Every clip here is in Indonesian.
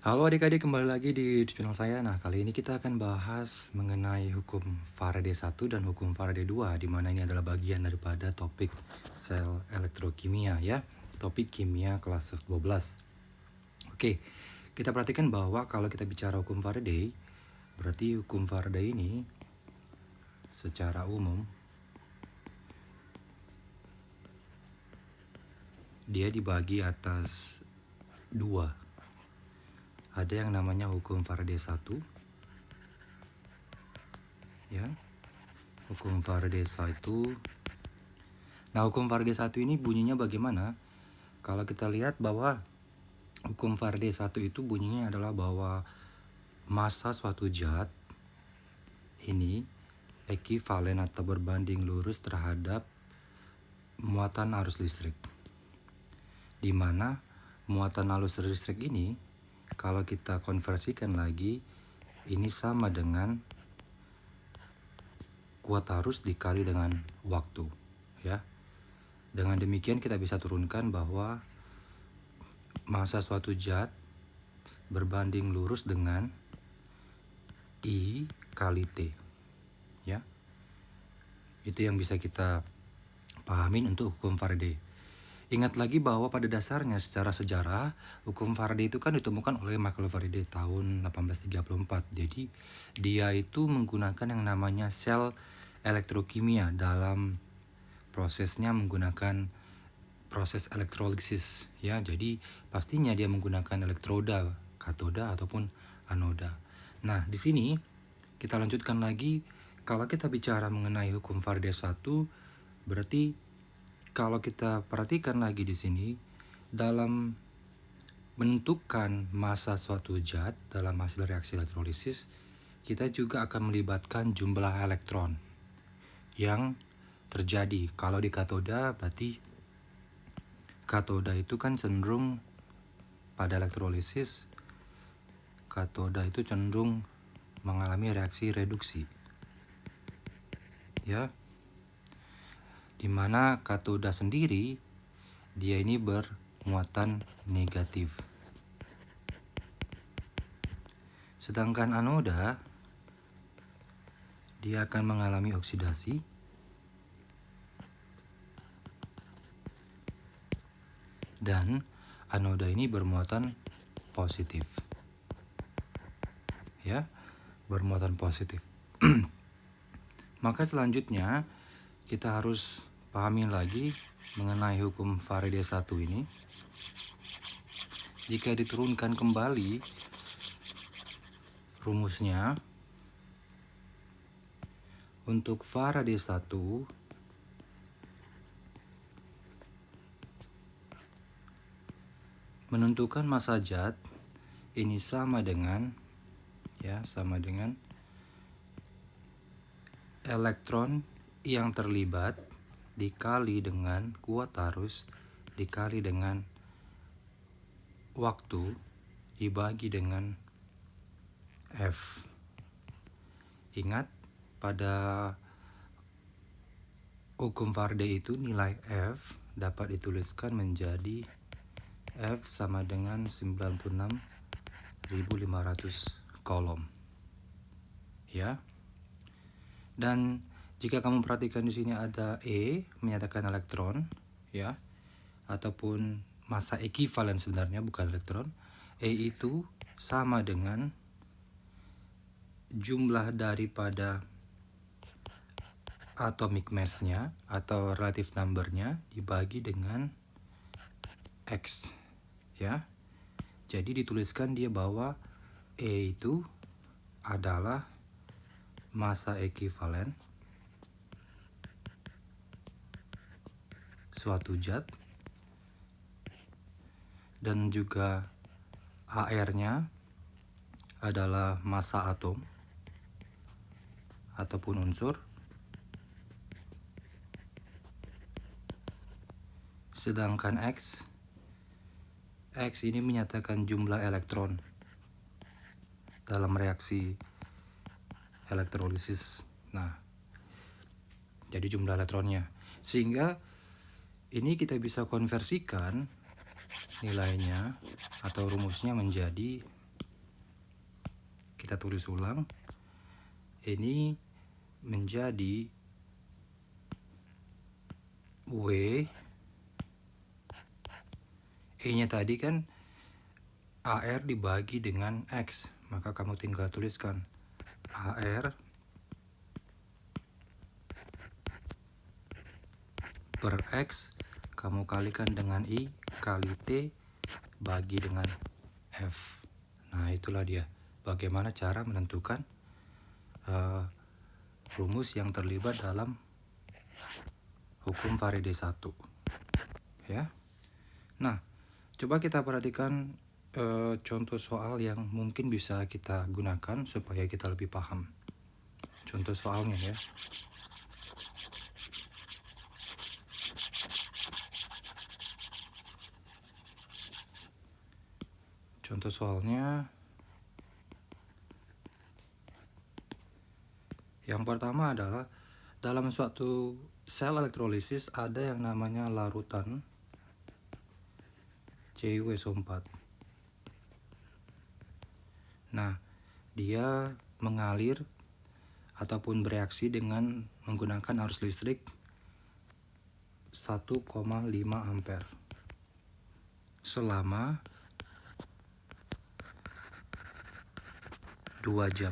Halo adik-adik, kembali lagi di channel saya. Nah, kali ini kita akan bahas mengenai hukum Faraday 1 dan hukum Faraday 2, di mana ini adalah bagian daripada topik sel elektrokimia ya. Topik kimia kelas 12. Oke, kita perhatikan bahwa kalau kita bicara hukum Faraday, berarti hukum Faraday ini secara umum dia dibagi atas dua. Ada yang namanya hukum Faraday 1 ya. Hukum Faraday 1. Nah, hukum Faraday 1 ini bunyinya bagaimana? Kalau kita lihat bahwa hukum Faraday 1 itu bunyinya adalah bahwa massa suatu zat ini ekivalen atau berbanding lurus terhadap muatan arus listrik. Di mana muatan arus listrik ini kalau kita konversikan lagi ini sama dengan kuat arus dikali dengan waktu ya. Dengan demikian kita bisa turunkan bahwa massa suatu zat berbanding lurus dengan I kali T ya. Itu yang bisa kita pahamin untuk hukum Faraday. Ingat lagi bahwa pada dasarnya secara sejarah hukum Faraday itu kan ditemukan oleh Michael Faraday tahun 1834. Jadi dia itu menggunakan yang namanya sel elektrokimia dalam prosesnya menggunakan proses elektrolisis ya. Jadi pastinya dia menggunakan elektroda, katoda ataupun anoda. Nah, di sini kita lanjutkan lagi. Kalau kita bicara mengenai hukum Faraday 1, berarti kalau kita perhatikan lagi di sini dalam menentukan massa suatu zat dalam hasil reaksi elektrolisis, kita juga akan melibatkan jumlah elektron yang terjadi. Kalau di katoda berarti katoda itu kan cenderung pada elektrolisis, katoda itu cenderung mengalami reaksi reduksi ya, dimana katoda sendiri dia ini bermuatan negatif, sedangkan anoda dia akan mengalami oksidasi dan anoda ini bermuatan positif ya, bermuatan positif. Maka selanjutnya kita harus pahami lagi mengenai hukum Faraday 1 ini. Jika diturunkan kembali rumusnya untuk Faraday 1 menentukan massa zat ini sama dengan elektron yang terlibat dikali dengan kuat arus dikali dengan waktu dibagi dengan F. Ingat, pada hukum Faraday itu nilai F dapat dituliskan menjadi F sama dengan 96.500 kolom ya. Dan jika kamu perhatikan di sini ada E menyatakan elektron ya, ataupun massa ekivalen sebenarnya bukan elektron. E itu sama dengan jumlah daripada atomic mass-nya atau relative number-nya dibagi dengan X ya. Jadi dituliskan dia bahwa E itu adalah massa ekivalen suatu zat dan juga AR-nya adalah massa atom ataupun unsur, sedangkan X ini menyatakan jumlah elektron dalam reaksi elektrolisis. Nah, jadi jumlah elektronnya. Sehingga ini kita bisa konversikan nilainya atau rumusnya menjadi kita tulis ulang. Ini menjadi W. E-nya tadi kan AR dibagi dengan X, maka kamu tinggal tuliskan AR per X, kamu kalikan dengan I kali T bagi dengan F. Nah, itulah dia bagaimana cara menentukan rumus yang terlibat dalam hukum Faraday 1. Ya. Nah, coba kita perhatikan contoh soal yang mungkin bisa kita gunakan supaya kita lebih paham. Contoh soalnya ya. Contoh soalnya yang pertama adalah dalam suatu sel elektrolisis ada yang namanya larutan CuSO4. Nah, dia mengalir ataupun bereaksi dengan menggunakan arus listrik 1,5 ampere selama 2 jam.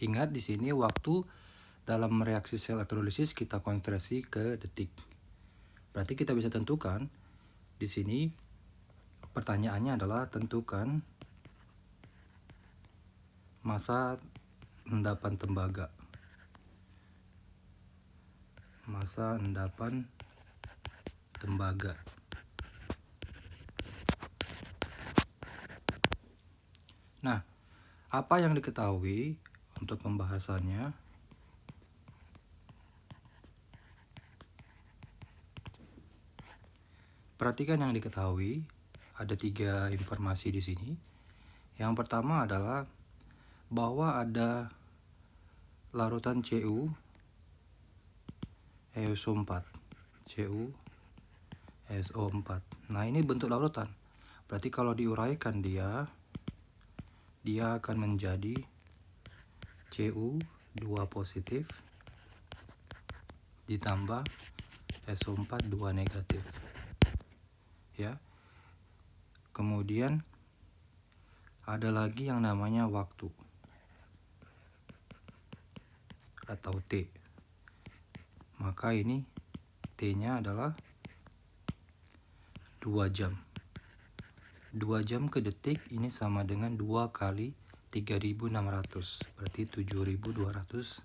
Ingat di sini waktu dalam reaksi sel elektrolisis kita konversi ke detik. Berarti kita bisa tentukan di sini pertanyaannya adalah tentukan massa endapan tembaga. Massa endapan tembaga. Nah, apa yang diketahui untuk pembahasannya? Perhatikan yang diketahui, ada 3 informasi di sini. Yang pertama adalah bahwa ada larutan CuSO4. CuSO4. Nah, ini bentuk larutan. Berarti kalau diuraikan dia akan menjadi Cu2 positif ditambah SO4 2 negatif. Ya. Kemudian ada lagi yang namanya waktu atau T. Maka ini T-nya adalah 2 jam. 2 jam ke detik ini sama dengan 2 kali 3600, berarti 7200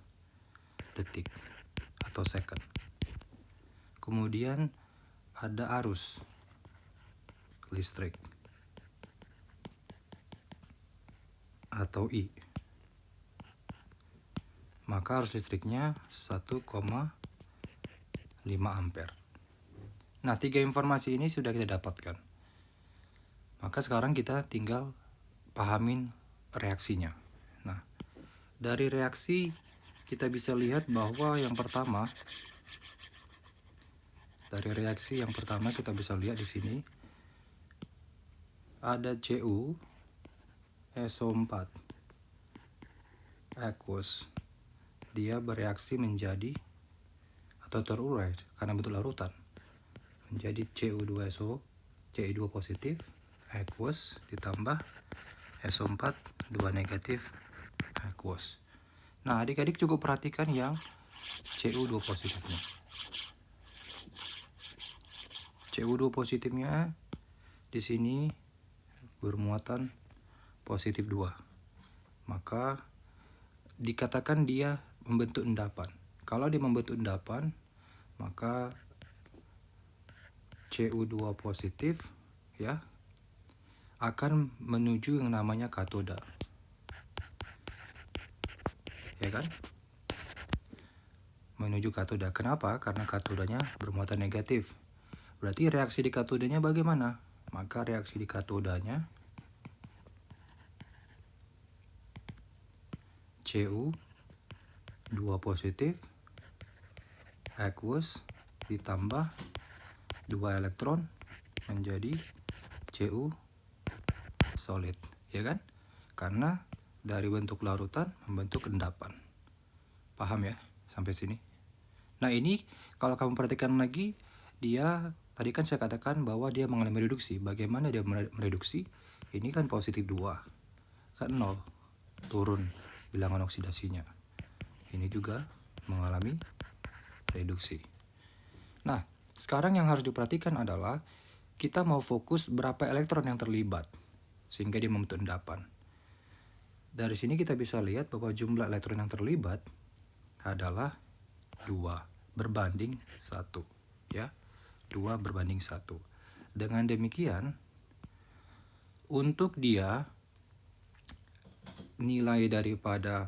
detik atau second. Kemudian ada arus listrik atau I. Maka arus listriknya 1,5 ampere. Nah, 3 informasi ini sudah kita dapatkan. Maka sekarang kita tinggal pahamin reaksinya. Nah, dari reaksi kita bisa lihat bahwa yang pertama, kita bisa lihat di sini ada CuSO4 aqueous. Dia bereaksi menjadi atau terurai karena bentuk larutan menjadi Cu2SO, Cu2 positif aqueous ditambah SO4 2 negatif aqueous. Nah, adik-adik cukup perhatikan yang Cu2 positifnya. Cu2 positifnya di sini bermuatan positif 2. Maka dikatakan dia membentuk endapan. Kalau dia membentuk endapan, maka Cu2 positif ya akan menuju yang namanya katoda. Ya kan? Menuju katoda. Kenapa? Karena katodanya bermuatan negatif. Berarti reaksi di katodanya bagaimana? Maka reaksi di katodanya Cu2 positif aqueous ditambah 2 elektron menjadi Cu solid, ya kan? Karena dari bentuk larutan membentuk endapan. Paham ya sampai sini? Nah ini kalau kamu perhatikan lagi, dia tadi kan saya katakan bahwa dia mengalami reduksi. Bagaimana dia mereduksi? Ini kan positif 2, kan 0, turun bilangan oksidasinya. Ini juga mengalami reduksi. Nah, sekarang yang harus diperhatikan adalah kita mau fokus berapa elektron yang terlibat sehingga dia membentuk endapan. Dari sini kita bisa lihat bahwa jumlah elektron yang terlibat adalah 2 berbanding 1, ya. 2 berbanding 1. Dengan demikian, untuk dia nilai daripada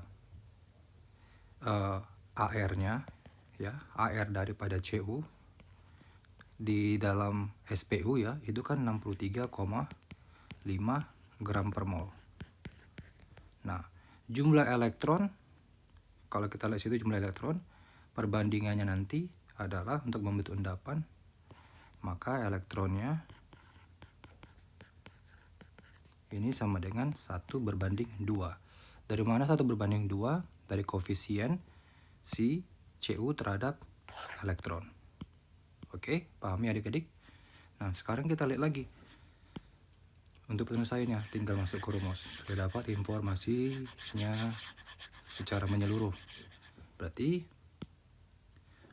AR-nya, ya, AR daripada CU di dalam SPU ya, itu kan 63,5 gram per mol. Nah, jumlah elektron, kalau kita lihat situ jumlah elektron, perbandingannya nanti adalah untuk membentuk endapan, maka elektronnya ini sama dengan 1 berbanding 2. Dari mana 1 berbanding 2? Dari koefisien si Cu terhadap elektron. Oke, pahami adik-adik? Nah, sekarang kita lihat lagi. Untuk penyelesaiannya tinggal masuk ke rumus. Sudah dapat informasinya secara menyeluruh. Berarti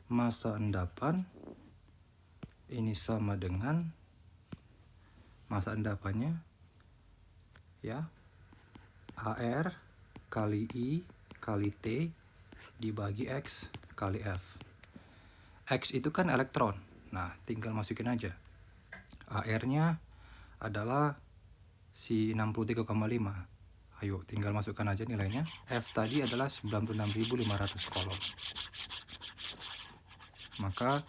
massa endapan ini sama dengan massa endapannya, ya, AR kali I kali T dibagi X kali F. X itu kan elektron. Nah, tinggal masukin aja. AR-nya adalah si 63,5. Ayo, tinggal masukkan aja nilainya. F tadi adalah 96.500 kolom. Maka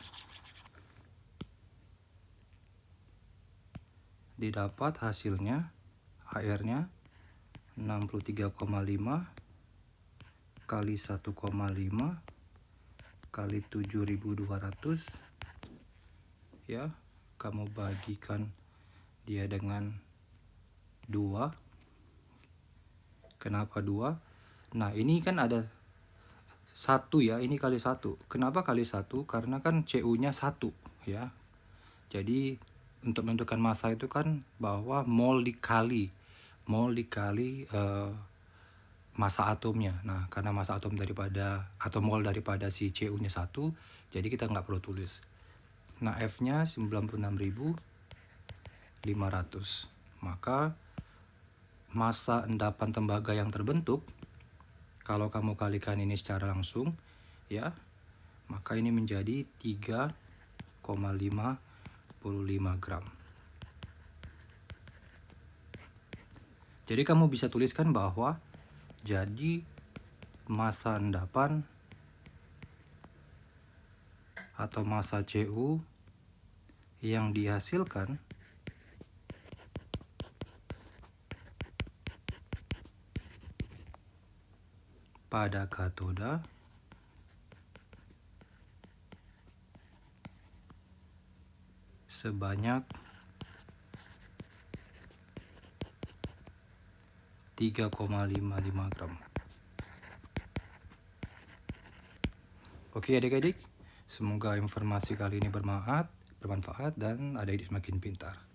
didapat hasilnya AR-nya 63,5 kali 1,5 kali 7.200, ya. Kamu bagikan dia dengan 2. Kenapa 2? Nah, ini kan ada 1 ya, ini kali 1. Kenapa kali 1? Karena kan CU-nya 1, ya. Jadi untuk menentukan massa itu kan bahwa mol dikali massa atomnya. Nah, karena massa atom daripada atau mol daripada si CU-nya 1, jadi kita nggak perlu tulis. Nah, F-nya 96.500. Maka massa endapan tembaga yang terbentuk, kalau kamu kalikan ini secara langsung, ya, maka ini menjadi 3,55 gram. Jadi kamu bisa tuliskan bahwa jadi massa endapan atau massa CU yang dihasilkan pada katoda sebanyak 3,55 gram. Oke adik-adik, semoga informasi kali ini bermanfaat dan adik-adik semakin pintar.